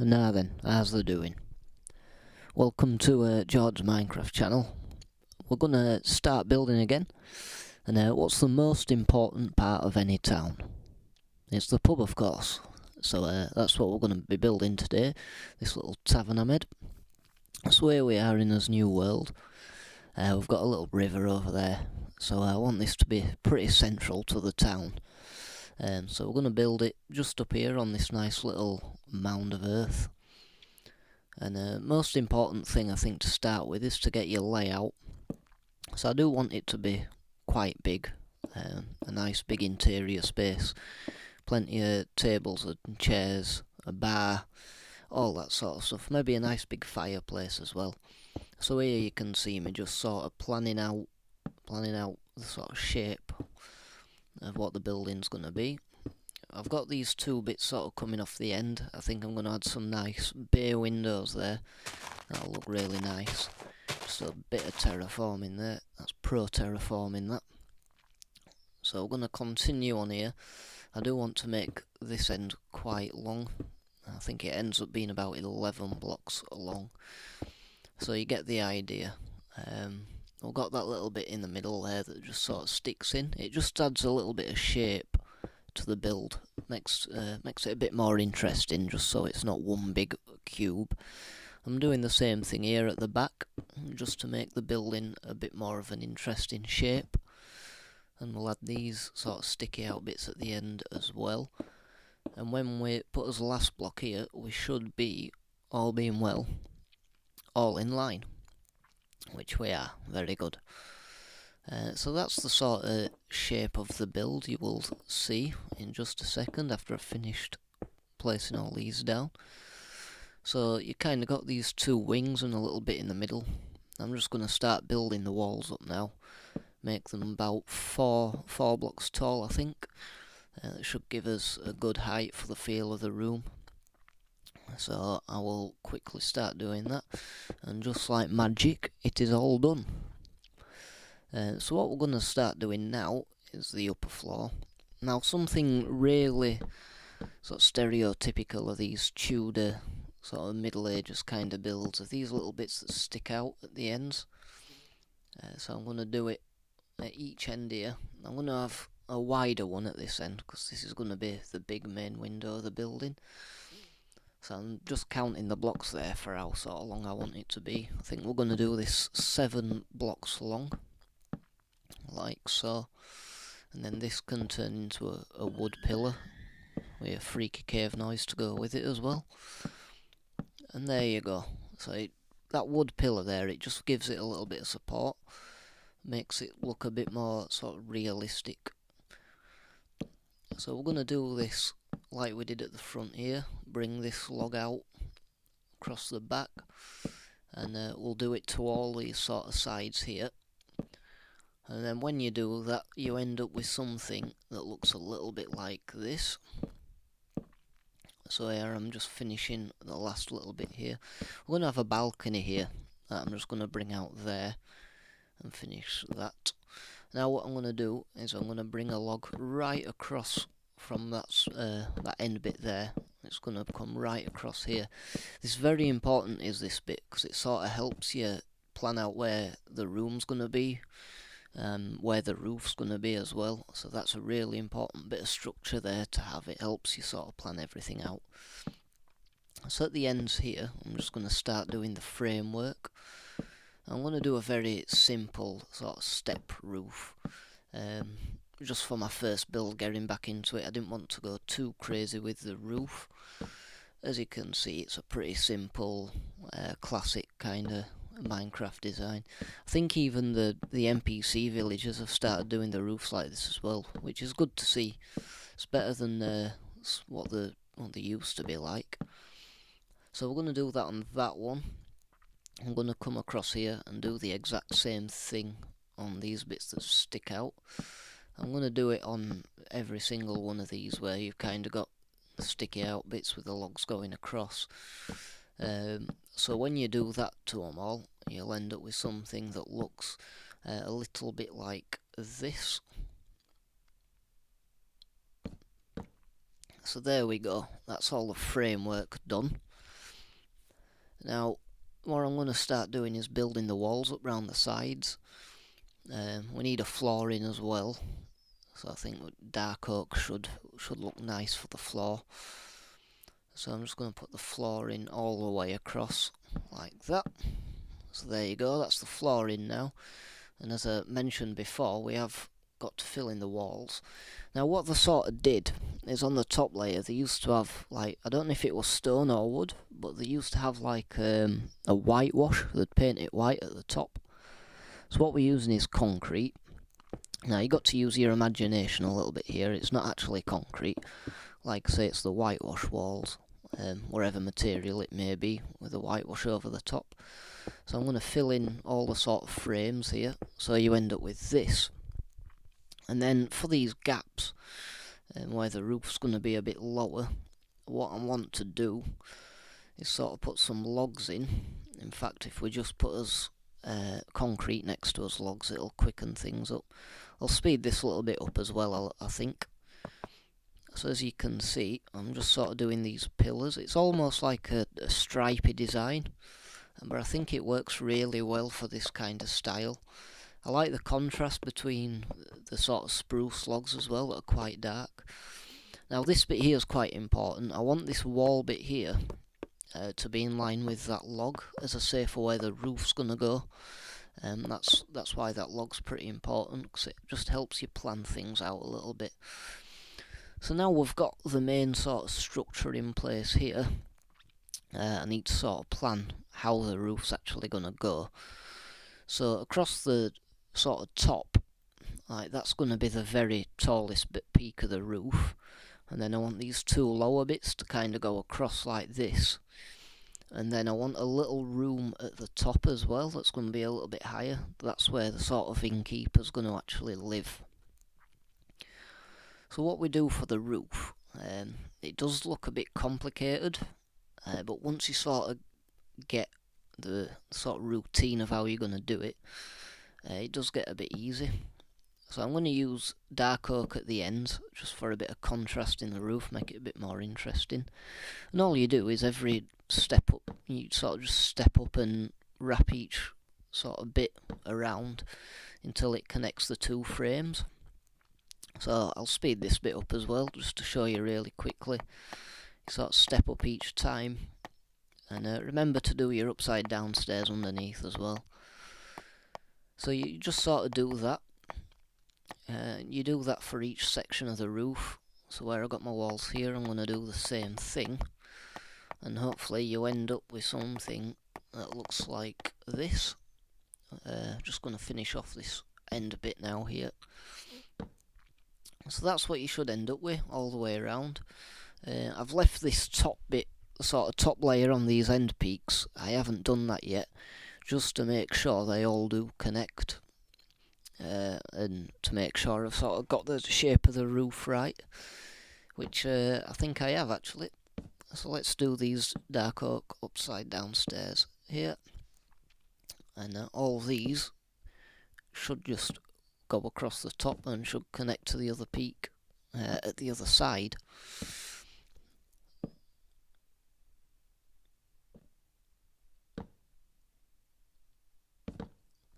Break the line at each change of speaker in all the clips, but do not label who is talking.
Now then, how's the doing? Welcome to Jord's Minecraft channel. We're gonna start building again, and what's the most important part of any town? It's the pub, of course. So that's what we're gonna be building today, this little tavern I made. So here we are in this new world. We've got a little river over there, so I want this to be pretty central to the town. So we're gonna build it just up here on this nice little mound of earth. And the most important thing I think to start with is to get your layout. So I do want it to be quite big, a nice big interior space, plenty of tables and chairs, a bar, all that sort of stuff, maybe a nice big fireplace as well. So here you can see me just sort of planning out the sort of shape of what the building's going to be. I've got these two bits sort of coming off the end. I think I'm going to add some nice bay windows there. That'll look really nice. Just a bit of terraforming there. That's pro terraforming that. So we're going to continue on here. I do want to make this end quite long. I think it ends up being about 11 blocks long. So you get the idea. We've got that little bit in the middle there that just sort of sticks in. It just adds a little bit of shape to the build, makes it a bit more interesting, just so it's not one big cube. I'm doing the same thing here at the back, just to make the building a bit more of an interesting shape. And we'll add these sort of sticky out bits at the end as well. And when we put as last block here, we should be, all being well, all in line, which we are. Very good. So that's the sort of shape of the build you will see in just a second after I've finished placing all these down. So you kind of got these two wings and a little bit in the middle. I'm just going to start building the walls up now. Make them about four blocks tall, I think. It should give us a good height for the feel of the room. So I will quickly start doing that. And just like magic, it is all done. So what we're going to start doing now is the upper floor. Now something really sort of stereotypical of these Tudor sort of Middle Ages kind of builds are these little bits that stick out at the ends. So I'm going to do it at each end here. I'm going to have a wider one at this end because this is going to be the big main window of the building. So I'm just counting the blocks there for how sort of long I want it to be. I think we're going to do this 7 blocks long, like so, and then this can turn into a wood pillar with a freaky cave noise to go with it as well. And there you go. So that wood pillar there, it just gives it a little bit of support, makes it look a bit more sort of realistic. So we're going to do this like we did at the front here, bring this log out across the back, and we'll do it to all these sort of sides here. And then when you do that, you end up with something that looks a little bit like this. So here I'm just finishing the last little bit here. We're going to have a balcony here that I'm just going to bring out there and finish that. Now what I'm going to do is I'm going to bring a log right across from that end bit there. It's going to come right across here. This is very important, is this bit, because it sort of helps you plan out where the room's going to be. Where the roof's going to be as well, so that's a really important bit of structure there to have. It helps you sort of plan everything out. So at the ends here, I'm just going to start doing the framework. I'm going to do a very simple sort of step roof, just for my first build, getting back into it. I didn't want to go too crazy with the roof. As you can see, it's a pretty simple, classic kind of Minecraft design. I think even the NPC villagers have started doing the roofs like this as well, which is good to see. It's better than what they used to be like. So we're going to do that on that one. I'm going to come across here and do the exact same thing on these bits that stick out. I'm going to do it on every single one of these where you've kind of got the sticky out bits with the logs going across. So when you do that to them all, you'll end up with something that looks a little bit like this. So there we go, that's all the framework done. Now, what I'm going to start doing is building the walls up round the sides. We need a floor in as well, so I think dark oak should look nice for the floor. So I'm just going to put the floor in all the way across, like that. So there you go, that's the floor in now. And as I mentioned before, we have got to fill in the walls. Now what they sort of did is on the top layer they used to have, like, I don't know if it was stone or wood, but they used to have like a whitewash. They'd paint it white at the top. So what we're using is concrete. Now you got to use your imagination a little bit here. It's not actually concrete. Like I say, it's the whitewash walls, whatever material it may be, with a whitewash over the top. So I'm going to fill in all the sort of frames here, so you end up with this. And then for these gaps, where the roof's going to be a bit lower, what I want to do is sort of put some logs in. In fact, if we just put us concrete next to us logs, it'll quicken things up. I'll speed this a little bit up as well, I think. So as you can see, I'm just sort of doing these pillars. It's almost like a stripy design, but I think it works really well for this kind of style. I like the contrast between the sort of spruce logs as well that are quite dark. Now this bit here is quite important. I want this wall bit here to be in line with that log, as I say, for where the roof's going to go. That's why that log's pretty important, because it just helps you plan things out a little bit. So now we've got the main sort of structure in place here. I need to sort of plan how the roof's actually going to go. So across the sort of top, like, that's going to be the very tallest peak of the roof. And then I want these two lower bits to kind of go across like this. And then I want a little room at the top as well that's going to be a little bit higher. That's where the sort of innkeeper's going to actually live. So what we do for the roof, it does look a bit complicated, but once you sort of get the sort of routine of how you're going to do it, it does get a bit easy. So I'm going to use dark oak at the ends, just for a bit of contrast in the roof, make it a bit more interesting. And all you do is every step up, you sort of just step up and wrap each sort of bit around until it connects the two frames. So I'll speed this bit up as well, just to show you really quickly. You sort of step up each time, and remember to do your upside down stairs underneath as well. So you just sort of do that. You do that for each section of the roof. So where I've got my walls here, I'm going to do the same thing. And hopefully you end up with something that looks like this. Just going to finish off this end bit now here. So that's what you should end up with all the way around. I've left this top bit, the sort of top layer on these end peaks. I haven't done that yet, just to make sure they all do connect. And to make sure I've sort of got the shape of the roof right, which I think I have actually. So let's do these dark oak upside down stairs here. And all these should just go across the top and should connect to the other peak at the other side.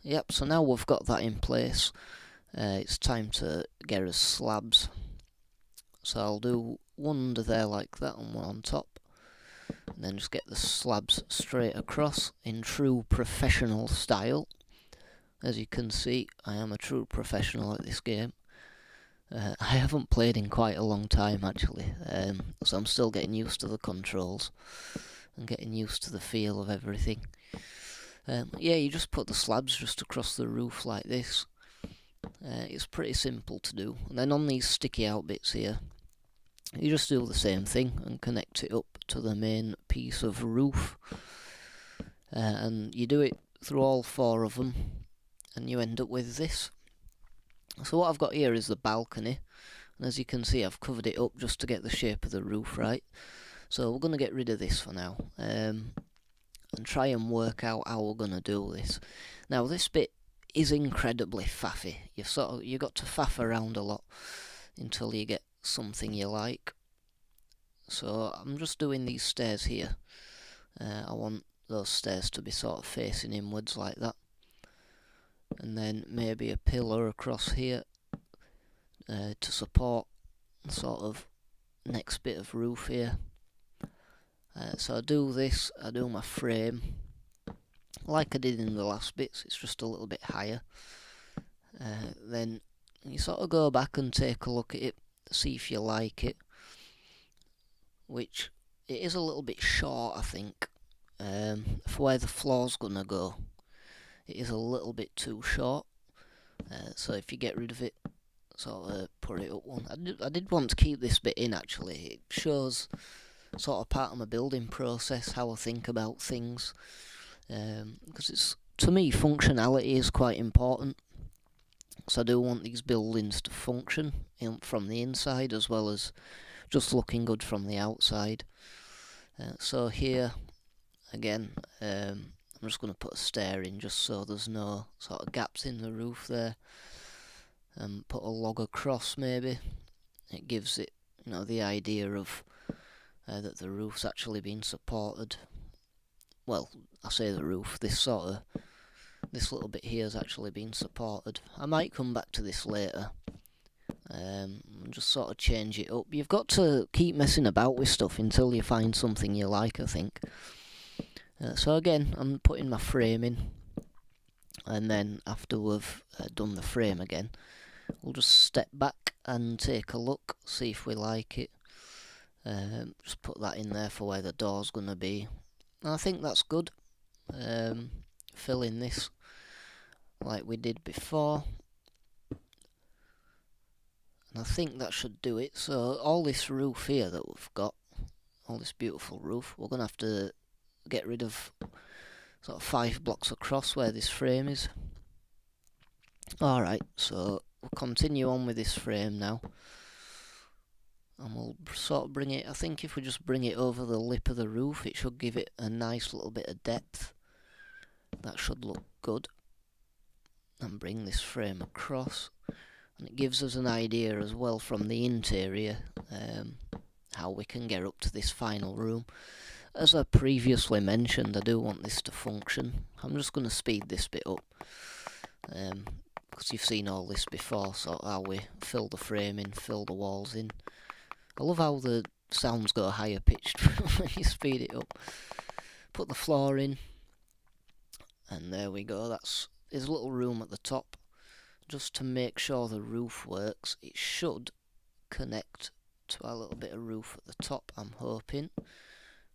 Yep, so now we've got that in place, it's time to get us slabs. So I'll do one under there like that and one on top, and then just get the slabs straight across in true professional style. As you can see, I am a true professional at this game. I haven't played in quite a long time actually, so I'm still getting used to the controls and getting used to the feel of everything. Yeah, you just put the slabs just across the roof like this. It's pretty simple to do. And then on these sticky out bits here, you just do the same thing and connect it up to the main piece of roof. And you do it through all four of them, and you end up with this. So what I've got here is the balcony, and as you can see I've covered it up just to get the shape of the roof right. So we're going to get rid of this for now, and try and work out how we're going to do this. Now this bit is incredibly faffy. You've got to faff around a lot until you get something you like. So I'm just doing these stairs here. I want those stairs to be sort of facing inwards like that. And then maybe a pillar across here to support sort of next bit of roof here. So I do this, I do my frame like I did in the last bits, it's just a little bit higher. Then you sort of go back and take a look at it, see if you like it, which it is a little bit short, I think, for where the floor's gonna go. It is a little bit too short, so if you get rid of it, sort of put it up one. I did want to keep this bit in actually. It shows sort of part of my building process, how I think about things, because it's, to me, functionality is quite important. So I do want these buildings to function from the inside as well as just looking good from the outside. So here, again, I'm just going to put a stair in just so there's no sort of gaps in the roof there. Put a log across maybe. It gives it, the idea of that the roof's actually been supported. Well, I say the roof, this little bit here has actually been supported. I might come back to this later, and just sort of change it up. You've got to keep messing about with stuff until you find something you like, I think. So again, I'm putting my frame in, and then after we've done the frame again, we'll just step back and take a look, see if we like it. Just put that in there for where the door's going to be. I think that's good. Fill in this like we did before. And I think that should do it. So all this roof here that we've got, all this beautiful roof, we're going to have to get rid of sort of 5 blocks across where this frame is. Alright, so we'll continue on with this frame now. And we'll sort of bring it, I think if we just bring it over the lip of the roof, it should give it a nice little bit of depth. That should look good. And bring this frame across. And it gives us an idea as well from the interior, how we can get up to this final room. As I previously mentioned, I do want this to function. I'm just going to speed this bit up, because you've seen all this before, so how we fill the frame in, fill the walls in. I love how the sounds go higher pitched when you speed it up. Put the floor in, and there we go. There's a little room at the top. Just to make sure the roof works, it should connect to a little bit of roof at the top, I'm hoping,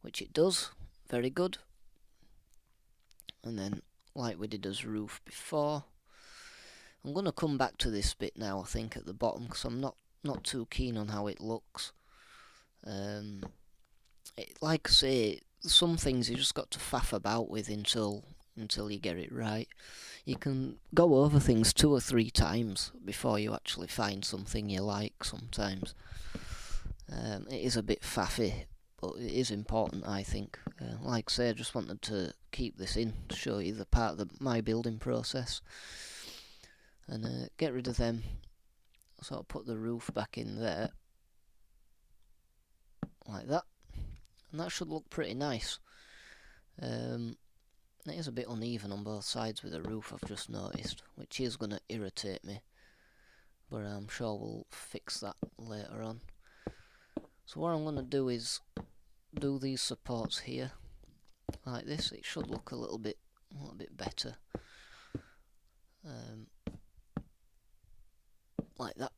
which it does. Very good. And then, like we did as roof before, I'm going to come back to this bit now, I think, at the bottom, because I'm not too keen on how it looks. Like I say, some things you just got to faff about with until you get it right. You can go over things 2 or 3 times before you actually find something you like sometimes. It is a bit faffy, but it is important, I think. Like I say, I just wanted to keep this in to show you the part of my building process. And get rid of them. So I'll put the roof back in there. Like that. And that should look pretty nice. It is a bit uneven on both sides with the roof, I've just noticed, which is going to irritate me, but I'm sure we'll fix that later on. So what I'm going to do is do these supports here, like this. It should look a little bit better, like that,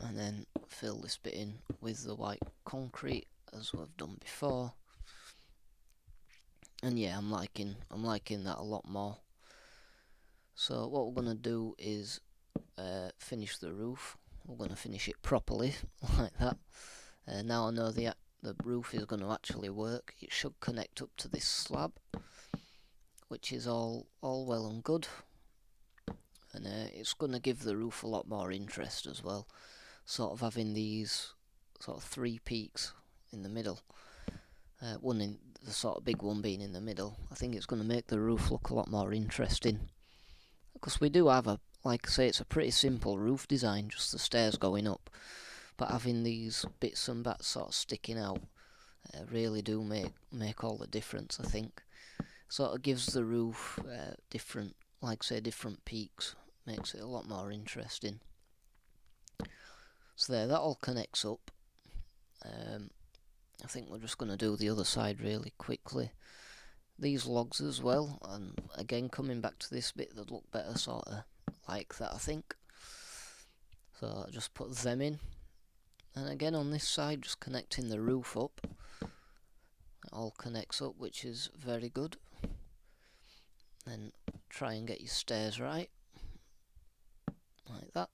and then fill this bit in with the white concrete as we've done before. And yeah, I'm liking that a lot more. So what we're going to do is finish the roof. We're going to finish it properly, like that. Now I know the roof is going to actually work. It should connect up to this slab, which is all well and good. And it's going to give the roof a lot more interest as well. Sort of having these sort of 3 peaks in the middle. One in the sort of big one being in the middle. I think it's going to make the roof look a lot more interesting, because we do have like I say, it's a pretty simple roof design, just the stairs going up, but having these bits and bats sort of sticking out really do make all the difference, I think. Sort of gives the roof different, like say, different peaks, makes it a lot more interesting. So there, that all connects up. I think we're just going to do the other side really quickly. These logs as well, and again coming back to this bit, that look better sort of like that, I think. So I'll just put them in, and again on this side just connecting the roof up. It all connects up, which is very good. Then try and get your stairs right, like that.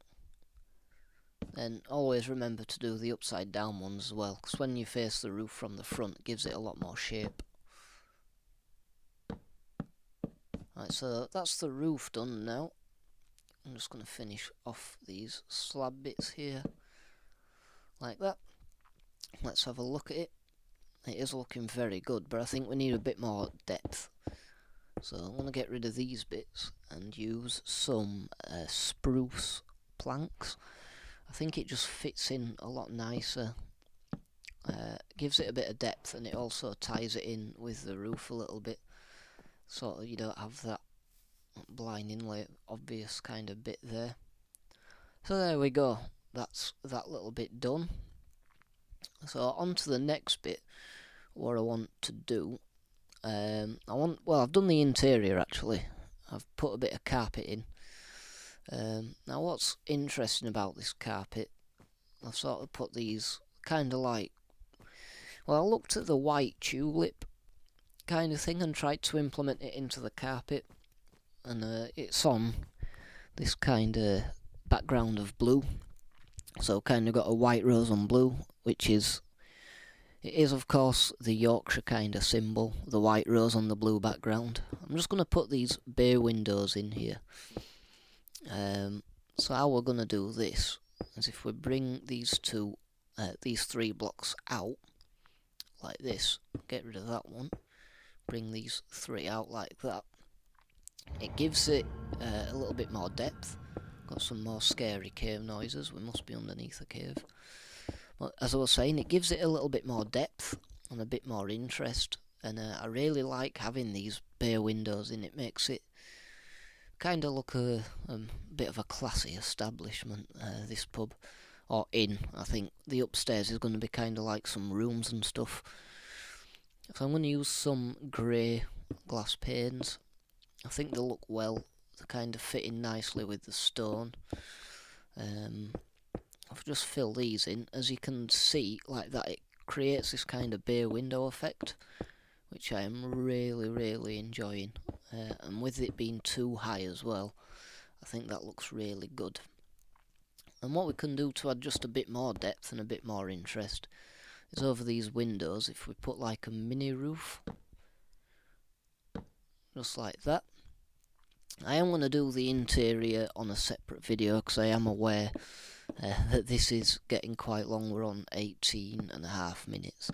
Then always remember to do the upside down ones as well, because when you face the roof from the front it gives it a lot more shape. Right, so that's the roof done now. I'm just going to finish off these slab bits here, like that. Let's have a look at it. It is looking very good, but I think we need a bit more depth. So I'm going to get rid of these bits and use some spruce planks. I think it just fits in a lot nicer. Gives it a bit of depth, and it also ties it in with the roof a little bit, so you don't have that blindingly obvious kind of bit there. So there we go, that's that little bit done. So on to the next bit, what I want to do. I've done the interior actually. I've put a bit of carpet in. Now what's interesting about this carpet, I've sort of put these kind of like, well, I looked at the white tulip kind of thing and tried to implement it into the carpet, and it's on this kind of background of blue, so kind of got a white rose on blue, which is, it is of course the Yorkshire kind of symbol, the white rose on the blue background. I'm just going to put these bay windows in here. So how we're going to do this is if we bring these three blocks out like this, get rid of that one, bring these three out like that, it gives it a little bit more depth. Got some more scary cave noises, we must be underneath a cave. But as I was saying, it gives it a little bit more depth and a bit more interest, and I really like having these bay windows in. It makes it kind of look a bit of a classy establishment, this pub, or inn. I think the upstairs is going to be kind of like some rooms and stuff. So I'm going to use some grey glass panes. I think they'll look well, they're kind of fitting nicely with the stone. I've just filled these in. As you can see, like that, it creates this kind of bay window effect, which I am really enjoying. And with it being too high as well, I think that looks really good. And what we can do to add just a bit more depth and a bit more interest is over these windows, if we put like a mini roof, just like that. I am going to do the interior on a separate video, because I am aware that this is getting quite long. We're on 18.5 minutes.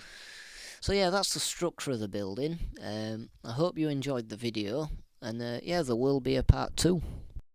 So yeah, that's the structure of the building. I hope you enjoyed the video, and yeah, there will be a part 2.